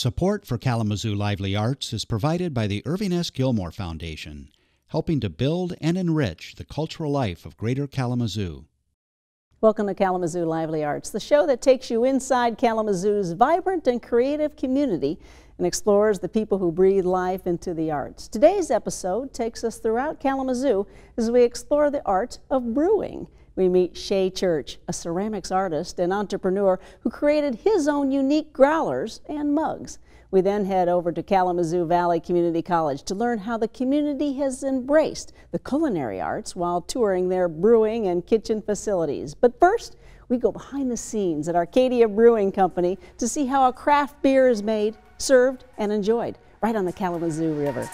Support for Kalamazoo Lively Arts is provided by the Irving S. Gilmore Foundation, helping to build and enrich the cultural life of Greater Kalamazoo. Welcome to Kalamazoo Lively Arts, the show that takes you inside Kalamazoo's vibrant and creative community and explores the people who breathe life into the arts. Today's episode takes us throughout Kalamazoo as we explore the art of brewing. We meet SHAY Church, a ceramics artist and entrepreneur who created his own unique growlers and mugs. We then head over to Kalamazoo Valley Community College to learn how the community has embraced the culinary arts while touring their brewing and kitchen facilities. But first, we go behind the scenes at Arcadia Brewing Company to see how a craft beer is made, served, and enjoyed right on the Kalamazoo River.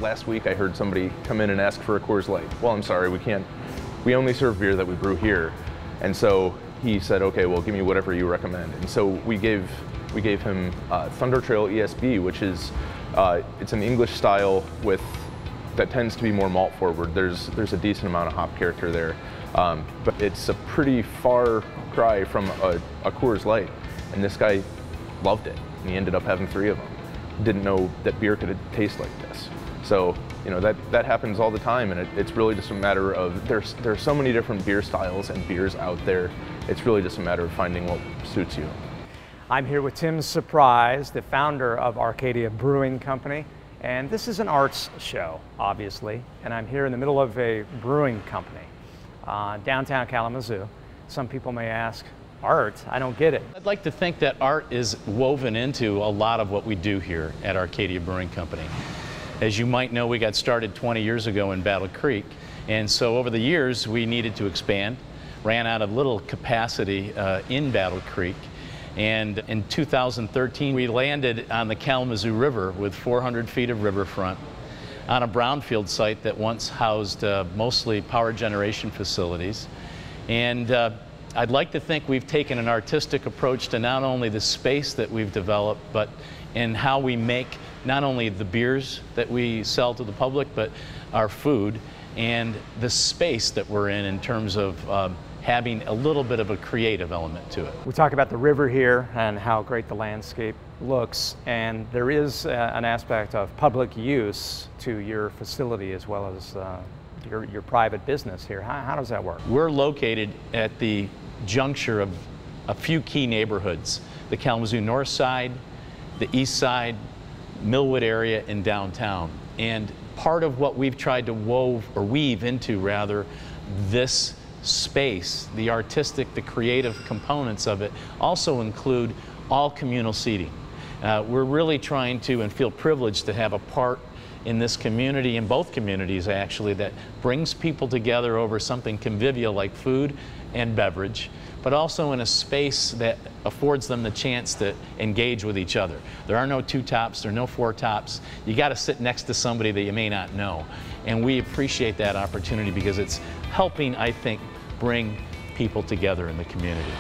Last week I heard somebody come in and ask for a Coors Light. Well, I'm sorry, we only serve beer that we brew here. And so he said, okay, well, give me whatever you recommend. And so we gave him Thunder Trail ESB, which is, it's an English style that tends to be more malt forward. There's a decent amount of hop character there. But it's a pretty far cry from a Coors Light. And this guy loved it. And he ended up having 3 of them. Didn't know that beer could taste like this. So, you know, that happens all the time, and it's really just a matter of, there's so many different beer styles and beers out there. It's really just a matter of finding what suits you. I'm here with Tim SUPRISE, the founder of Arcadia Brewing Company, and this is an arts show, obviously, and I'm here in the middle of a brewing company, downtown Kalamazoo. Some people may ask, art? I don't get it. I'd like to think that art is woven into a lot of what we do here at Arcadia Brewing Company. As you might know, we got started 20 years ago in Battle Creek, and so over the years we needed to expand, ran out of little capacity in Battle Creek, and in 2013 we landed on the Kalamazoo River with 400 feet of riverfront on a brownfield site that once housed mostly power generation facilities. And I'd like to think we've taken an artistic approach to not only the space that we've developed, but in how we make not only the beers that we sell to the public, but our food and the space that we're in terms of having a little bit of a creative element to it. We talk about the river here and how great the landscape looks, and there is an aspect of public use to your facility as well as your private business here. How does that work? We're located at the juncture of a few key neighborhoods: the Kalamazoo North Side, the East Side, Millwood area, and downtown. And part of what we've tried to weave into this space, the artistic, the creative components of it, also include all communal seating. We're really trying to, and feel privileged to have a part in this community, in both communities actually, that brings people together over something convivial like food and beverage, but also in a space that affords them the chance to engage with each other. There are no 2 tops, there are no 4 tops. You got to sit next to somebody that you may not know. And we appreciate that opportunity because it's helping, I think, bring people together in the community.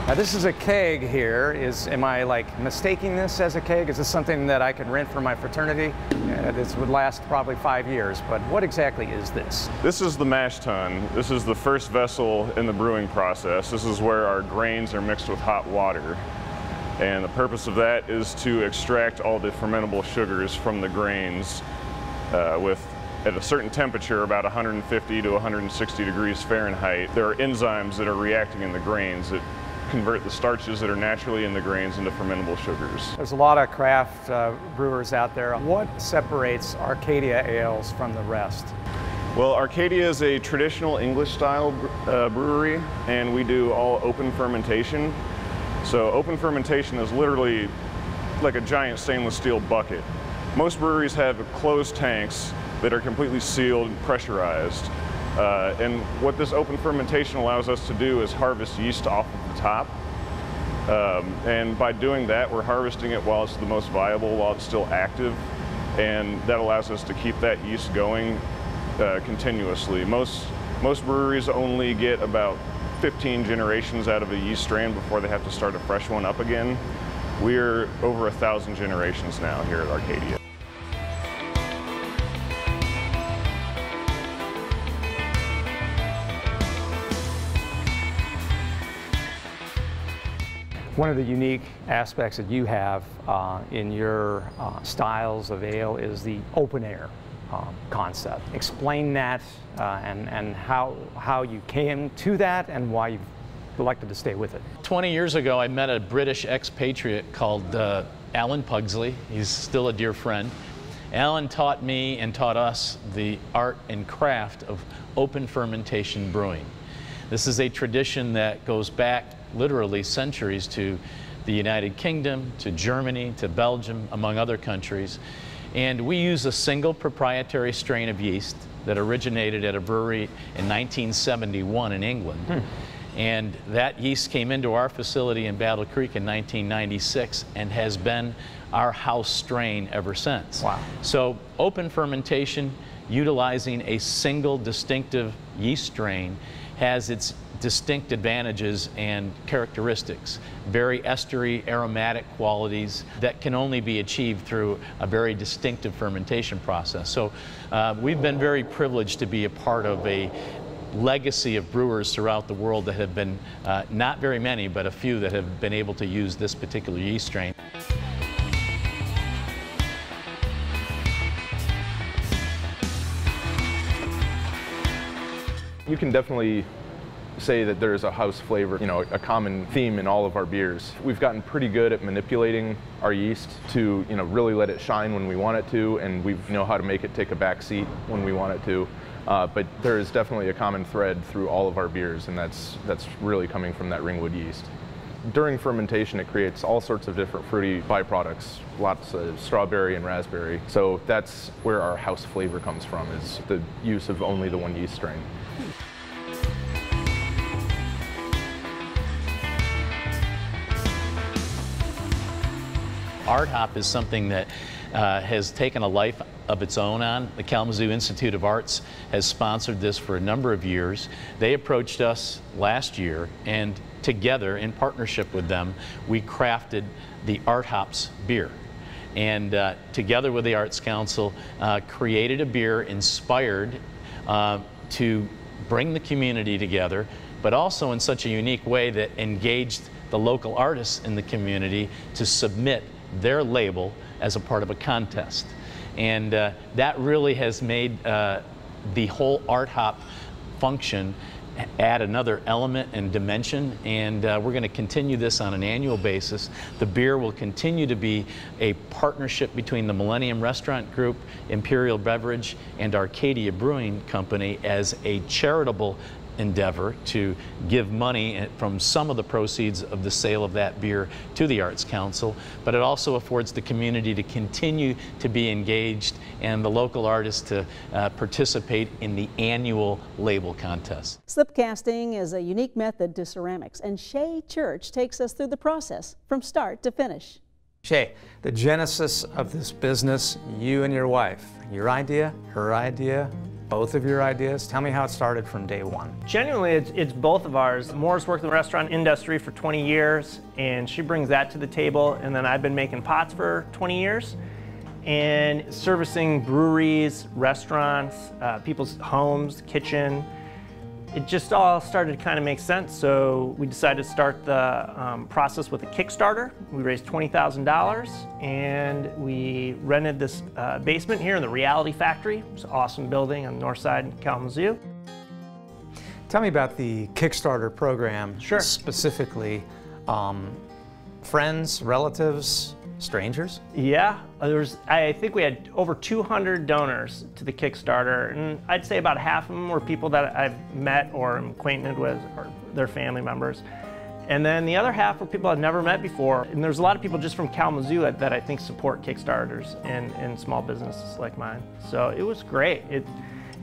Now this is a keg here. Am I like mistaking this as a keg? Is this something that I could rent for my fraternity? This would last probably 5 years, but what exactly is this? This is the mash tun. This is the first vessel in the brewing process. This is where our grains are mixed with hot water. And the purpose of that is to extract all the fermentable sugars from the grains at a certain temperature, about 150 to 160 degrees Fahrenheit. There are enzymes that are reacting in the grains that convert the starches that are naturally in the grains into fermentable sugars. There's a lot of craft brewers out there. What separates Arcadia ales from the rest? Well, Arcadia is a traditional English style brewery, and we do all open fermentation. So open fermentation is literally like a giant stainless steel bucket. Most breweries have closed tanks that are completely sealed and pressurized. And what this open fermentation allows us to do is harvest yeast off of the top. And by doing that, we're harvesting it while it's the most viable, while it's still active. And that allows us to keep that yeast going continuously. Most breweries only get about 15 generations out of a yeast strain before they have to start a fresh one up again. We're over 1,000 generations now here at Arcadia. One of the unique aspects that you have in your styles of ale is the open air concept. Explain that and how you came to that and why you've elected to stay with it. 20 years ago, I met a British expatriate called Alan Pugsley. He's still a dear friend. Alan taught me and taught us the art and craft of open fermentation brewing. This is a tradition that goes back literally centuries to the United Kingdom, to Germany, to Belgium, among other countries. And we use a single proprietary strain of yeast that originated at a brewery in 1971 in England. And that yeast came into our facility in Battle Creek in 1996 and has been our house strain ever since. Wow. So open fermentation, utilizing a single distinctive yeast strain, has its distinct advantages and characteristics, very estery, aromatic qualities that can only be achieved through a very distinctive fermentation process. So we've been very privileged to be a part of a legacy of brewers throughout the world that have been, not very many, but a few that have been able to use this particular yeast strain. You can definitely say that there's a house flavor, you know, a common theme in all of our beers. We've gotten pretty good at manipulating our yeast to, you know, really let it shine when we want it to, and we know how to make it take a back seat when we want it to. But there is definitely a common thread through all of our beers, and that's really coming from that ringwood yeast. During fermentation, it creates all sorts of different fruity byproducts, lots of strawberry and raspberry. So that's where our house flavor comes from, is the use of only the one yeast strain. Art hop is something that has taken a life of its own on. The Kalamazoo Institute of Arts has sponsored this for a number of years. They approached us last year, and together, in partnership with them, we crafted the Art Hops beer. And together with the Arts Council, created a beer inspired to bring the community together, but also in such a unique way that engaged the local artists in the community to submit their label as a part of a contest. And that really has made the whole art hop function add another element and dimension, and we're going to continue this on an annual basis. The beer will continue to be a partnership between the Millennium Restaurant Group, Imperial Beverage, and Arcadia Brewing Company as a charitable endeavor to give money from some of the proceeds of the sale of that beer to the Arts Council, but it also affords the community to continue to be engaged and the local artists to participate in the annual label contest. Slip casting is a unique method to ceramics, and SHAY Church takes us through the process from start to finish. Shay, the genesis of this business, you and your wife, your idea, her idea, both of your ideas. Tell me how it started from day one. Genuinely, it's both of ours. Maura's worked in the restaurant industry for 20 years, and she brings that to the table, and then I've been making pots for 20 years, and servicing breweries, restaurants, people's homes, kitchen. It just all started to kind of make sense, so we decided to start the process with a Kickstarter. We raised $20,000, and we rented this basement here in the Reality Factory. It's an awesome building on the north side in Kalamazoo. Tell me about the Kickstarter program. Sure. Specifically, friends, relatives, strangers? Yeah, I think we had over 200 donors to the Kickstarter, and I'd say about half of them were people that I've met or am acquainted with, or their family members. And then the other half were people I've never met before. And there's a lot of people just from Kalamazoo that I think support Kickstarters and small businesses like mine. So it was great.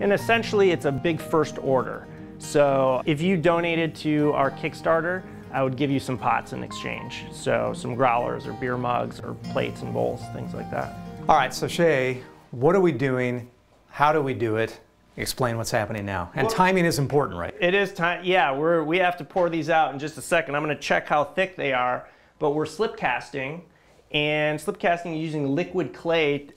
And essentially it's a big first order. So if you donated to our Kickstarter, I would give you some pots in exchange. So some growlers or beer mugs or plates and bowls, things like that. All right, so Shay, what are we doing? How do we do it? Explain what's happening now. And timing is important, right? It is time. Yeah, we have to pour these out in just a second. I'm going to check how thick they are, but we're slip casting, and slip casting using liquid clay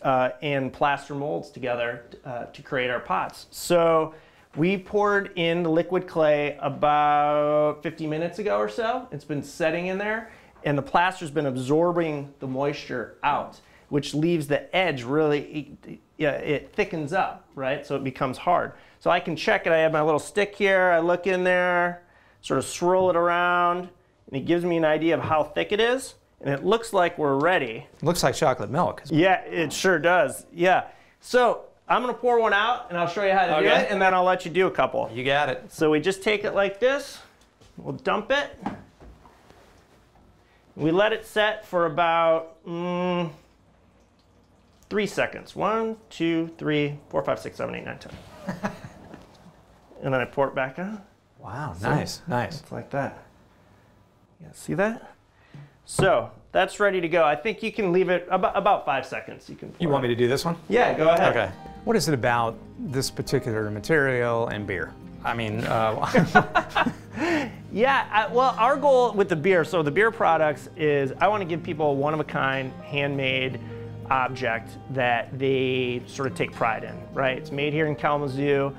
and plaster molds together to create our pots. So we poured in the liquid clay about 50 minutes ago or so. It's been setting in there, and the plaster's been absorbing the moisture out, which leaves the edge really, it thickens up, right? So it becomes hard. So I can check it. I have my little stick here. I look in there, sort of swirl it around, and it gives me an idea of how thick it is. And it looks like we're ready. It looks like chocolate milk. Yeah, it sure does. Yeah. So I'm going to pour one out, and I'll show you how to do it, and then I'll let you do a couple. You got it. So we just take it like this. We'll dump it. We let it set for about 3 seconds. 1, 2, 3, 4, 5, 6, 7, 8, 9, 10. And then I pour it back on. Wow, So nice, nice. It's like that. Yeah, see that? So that's ready to go. I think you can leave it about 5 seconds. You want me to do this one? Yeah, go ahead. Okay. What is it about this particular material and beer? I mean, yeah, well, our goal with the beer, so the beer products is I want to give people a one-of-a-kind, handmade object that they sort of take pride in, right? It's made here in Kalamazoo.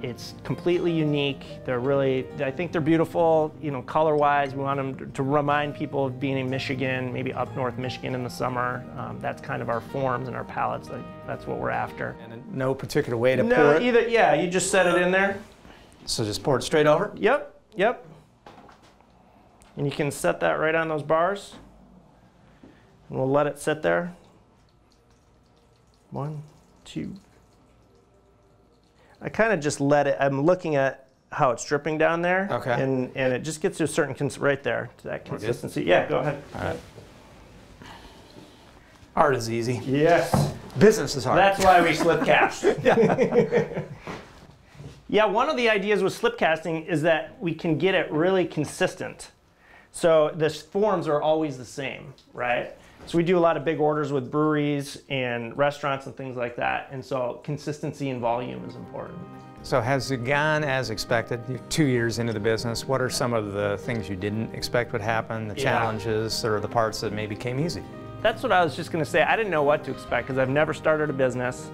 It's completely unique. They're really, I think they're beautiful, you know, color-wise. We want them to remind people of being in Michigan, maybe up north Michigan in the summer. That's kind of our forms and our palettes. That's what we're after. And no particular way to pour No, it? either, yeah, you just set it in there. So just pour it straight over? Yep, yep. And you can set that right on those bars. And we'll let it sit there. 1, 2. I kind of just let it, I'm looking at how it's dripping down there. Okay. And it just gets to a certain, right there, to that consistency. Yeah, go ahead. All right. Art is easy. Yes. Business is hard. That's why we slip cast. Yeah, one of the ideas with slip casting is that we can get it really consistent. So the forms are always the same, right? So we do a lot of big orders with breweries and restaurants and things like that. And so consistency and volume is important. So has it gone as expected? You're 2 years into the business. What are some of the things you didn't expect would happen, the challenges, or the parts that maybe came easy? That's what I was just going to say. I didn't know what to expect because I've never started a business.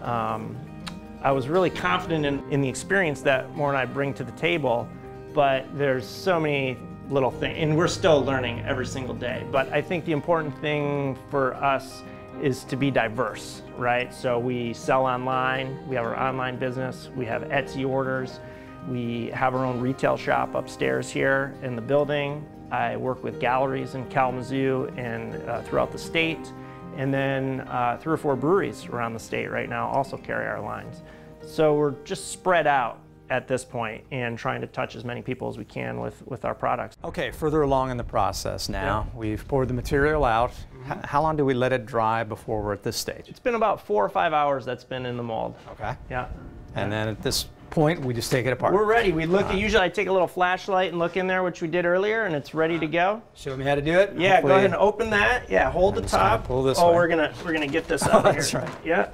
I was really confident in the experience that Maura and I bring to the table, but there's so many little things, and we're still learning every single day. But I think the important thing for us is to be diverse, right? So we sell online, we have our online business, we have Etsy orders, we have our own retail shop upstairs here in the building. I work with galleries in Kalamazoo and throughout the state, and then 3 or 4 breweries around the state right now also carry our lines. So we're just spread out at this point and trying to touch as many people as we can with our products. Okay, further along in the process now, we've poured the material out. How long do we let it dry before we're at this stage? It's been about 4 or 5 hours that's been in the mold. Okay. Yeah. And then at this point, we just take it apart. We're ready. We look. Usually I take a little flashlight and look in there, which we did earlier, and it's ready to go. Show me how to do it? Yeah, go ahead and open that. Yeah, hold the top. Pull this way. way. We're gonna get this out of here. That's right. Yeah.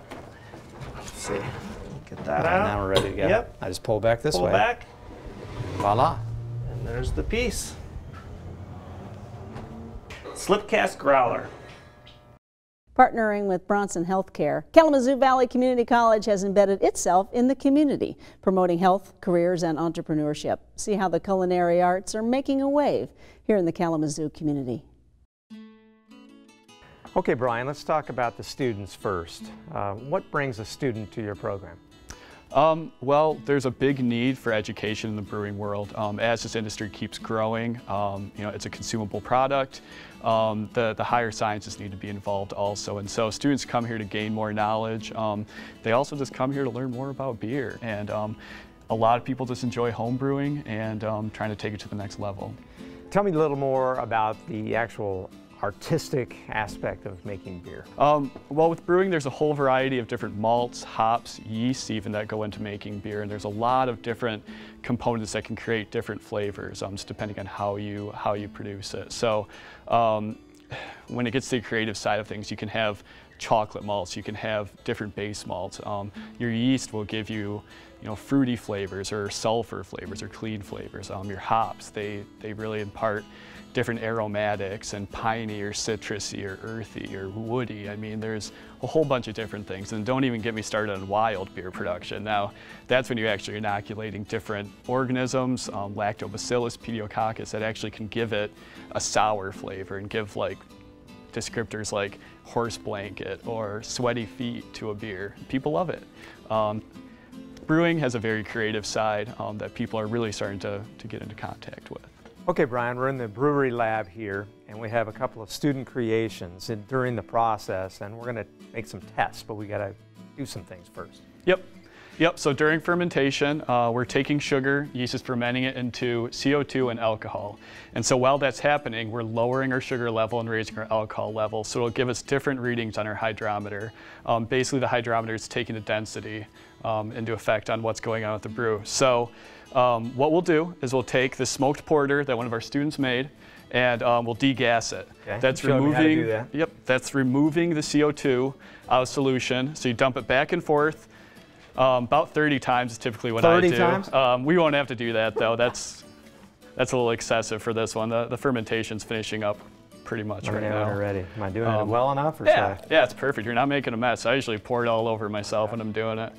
Let's see. Get that out. Now we're ready to go. Yep. I just pull back this way. Pull back. Voila. And there's the piece. Slip cast growler. Partnering with Bronson Healthcare, Kalamazoo Valley Community College has embedded itself in the community, promoting health, careers, and entrepreneurship. See how the culinary arts are making a wave here in the Kalamazoo community. Okay, Brian, let's talk about the students first. What brings a student to your program? Well, there's a big need for education in the brewing world. As this industry keeps growing, you know, it's a consumable product. The higher sciences need to be involved also, and so students come here to gain more knowledge. They also just come here to learn more about beer, and a lot of people just enjoy home brewing and trying to take it to the next level. Tell me a little more about the actual artistic aspect of making beer. Well, with brewing, there's a whole variety of different malts, hops, yeasts even that go into making beer, and there's a lot of different components that can create different flavors, just depending on how you produce it. So when it gets to the creative side of things, you can have chocolate malts, you can have different base malts. Your yeast will give you, fruity flavors or sulfur flavors or clean flavors. Your hops, they really impart different aromatics and piney or citrusy or earthy or woody. I mean, there's a whole bunch of different things. And don't even get me started on wild beer production. Now, that's when you're actually inoculating different organisms, lactobacillus, pediococcus, that actually can give it a sour flavor and give like descriptors like horse blanket or sweaty feet to a beer. People love it. Brewing has a very creative side that people are really starting to get into contact with. Okay, Brian, we're in the brewery lab here, and we have a couple of student creations during the process, and we're going to make some tests, but we got to do some things first. Yep, so during fermentation, we're taking sugar, yeast is fermenting it into CO2 and alcohol. And so while that's happening, we're lowering our sugar level and raising our alcohol level, so it'll give us different readings on our hydrometer. Basically, the hydrometer is taking the density into effect on what's going on with the brew. So what we'll do is we'll take the smoked porter that one of our students made, and we'll degas it. Okay. That's Show me how to do that. Yep, that's removing the CO2 out of solution. So you dump it back and forth. About 30 times is typically what I do. 30 times? We won't have to do that though. That's a little excessive for this one. The fermentation's finishing up pretty much right now. Already. Am I doing it well enough? Or yeah, it's perfect. You're not making a mess. I usually pour it all over myself when I'm doing it.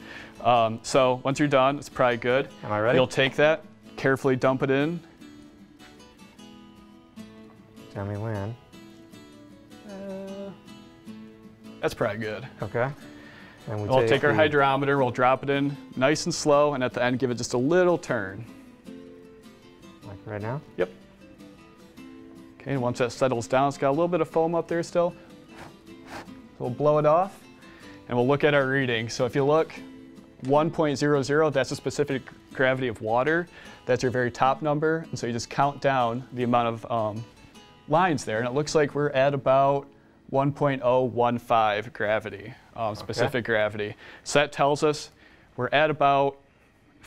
So once you're done, it's probably good. Am I ready? You'll take that, carefully dump it in. Tell me when. That's probably good. Okay. And We'll take our hydrometer, we'll drop it in nice and slow, and at the end give it just a little turn. Like right now? Yep. Okay, and once that settles down, it's got a little bit of foam up there still. So we'll blow it off, and we'll look at our reading. So if you look, 1.00, that's a specific gravity of water. That's your very top number, and so you just count down the amount of lines there, and it looks like we're at about 1.015 gravity, specific gravity. So that tells us we're at about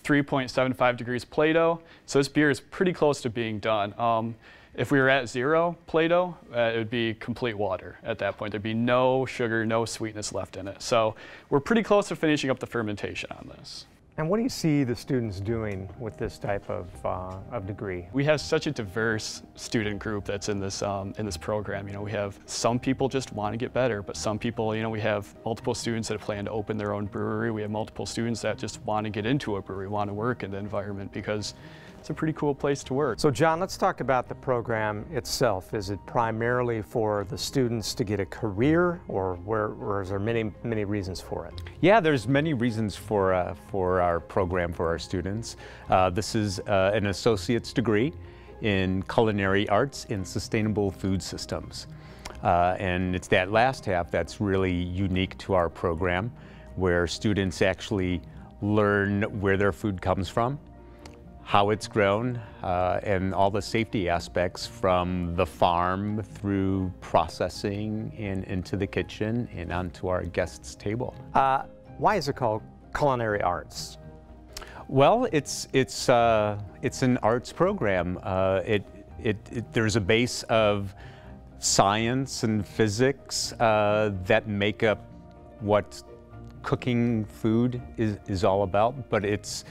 3.75 degrees Plato. So this beer is pretty close to being done. If we were at 0 Plato, it would be complete water at that point. There'd be no sugar, no sweetness left in it. So we're pretty close to finishing up the fermentation on this. And what do you see the students doing with this type of degree? We have such a diverse student group that's in this program. We have some people just want to get better, but some people, we have multiple students that plan to open their own brewery. We have multiple students that just want to get into a brewery, want to work in the environment because it's a pretty cool place to work. So John, let's talk about the program itself. Is it primarily for the students to get a career, or is there many reasons for it? Yeah, there's many reasons for our program for our students. This is an associate's degree in culinary arts in sustainable food systems. And it's that last half that's really unique to our program, where students actually learn where their food comes from, how it's grown, and all the safety aspects from the farm through processing and into the kitchen and onto our guests' table. Why is it called Culinary Arts? Well, it's an arts program. There's a base of science and physics that make up what cooking food is all about, but it's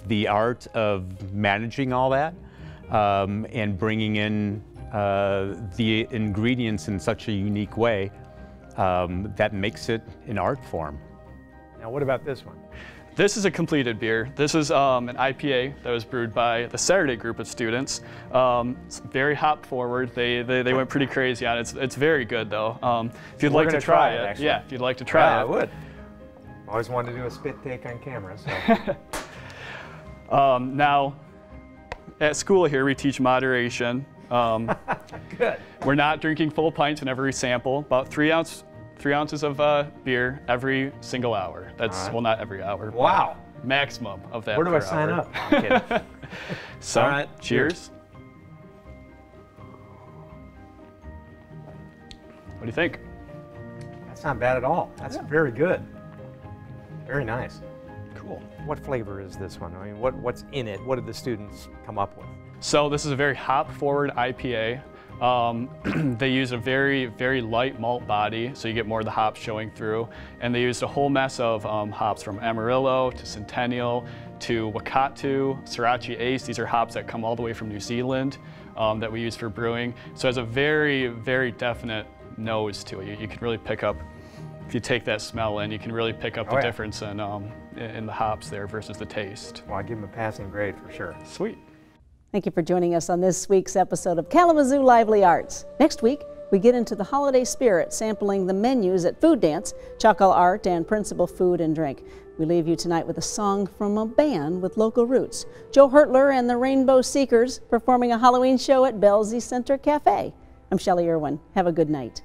the art of managing all that and bringing in the ingredients in such a unique way that makes it an art form. Now, what about this one? This is a completed beer. This is an IPA that was brewed by the Saturday group of students. It's very hop forward. They went pretty crazy on it. It's very good though. If you'd like to try it, actually. Yeah, if you'd like to try it. I would. Always wanted to do a spit take on camera. So. Now, at school here we teach moderation. Good. We're not drinking full pints in every sample. About 3 ounces of beer every single hour. That's, well, not every hour. Wow. maximum of that. Where do per I sign hour. up? I'm kidding. So, All right, cheers. What do you think? That's not bad at all. That's very good. Very nice. Cool. What flavor is this one? I mean, what's in it? What did the students come up with? So this is a very hop-forward IPA. They use a very, very light malt body, so you get more of the hops showing through. And they used a whole mess of hops from Amarillo to Centennial to Wakatu, Sriracha Ace. These are hops that come all the way from New Zealand that we use for brewing. So it has a very, very definite nose to it. You can really pick up, if you take that smell in, you can really pick up the difference in the hops there versus the taste. Well, I give them a passing grade for sure. Sweet. Thank you for joining us on this week's episode of Kalamazoo Lively Arts. Next week, we get into the holiday spirit, sampling the menus at Food Dance, Chuckle Art, and Principal Food and Drink. We leave you tonight with a song from a band with local roots. Joe Hertler and the Rainbow Seekers performing a Halloween show at Belsey Center Cafe. I'm SHELLEY IRWIN. Have a good night.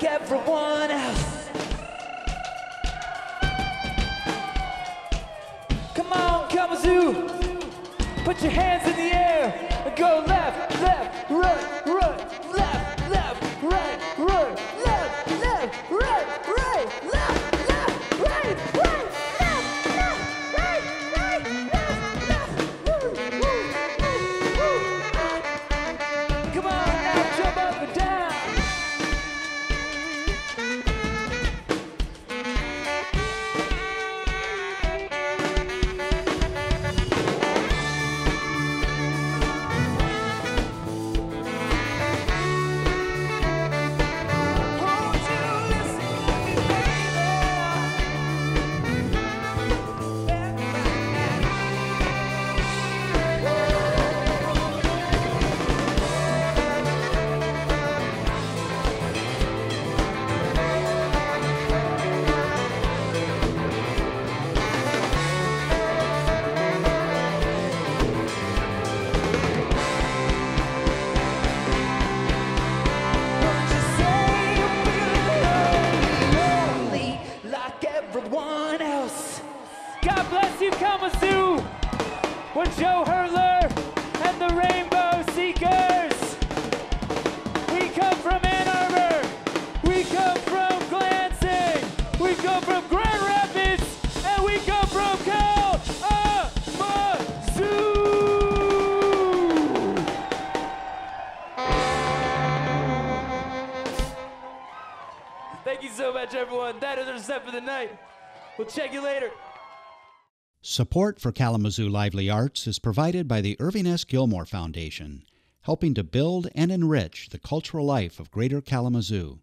Everyone else. Come on, Kalamazoo. Put your hands in the air and go left, left, right, right, left, left, right, right, left, left, right, right, left, left, right, right, left, left, right, right, left, left. Woo, woo, woo, woo. Come on now, jump up and down. God bless you, Kalamazoo. We're Joe Hertler and the Rainbow Seekers. We come from Ann Arbor. We come from Lansing. We come from Grand Rapids. And we come from Kalamazoo. Thank you so much, everyone. That is our set for the night. We'll check you later. Support for Kalamazoo Lively Arts is provided by the Irving S. Gilmore Foundation, helping to build and enrich the cultural life of Greater Kalamazoo.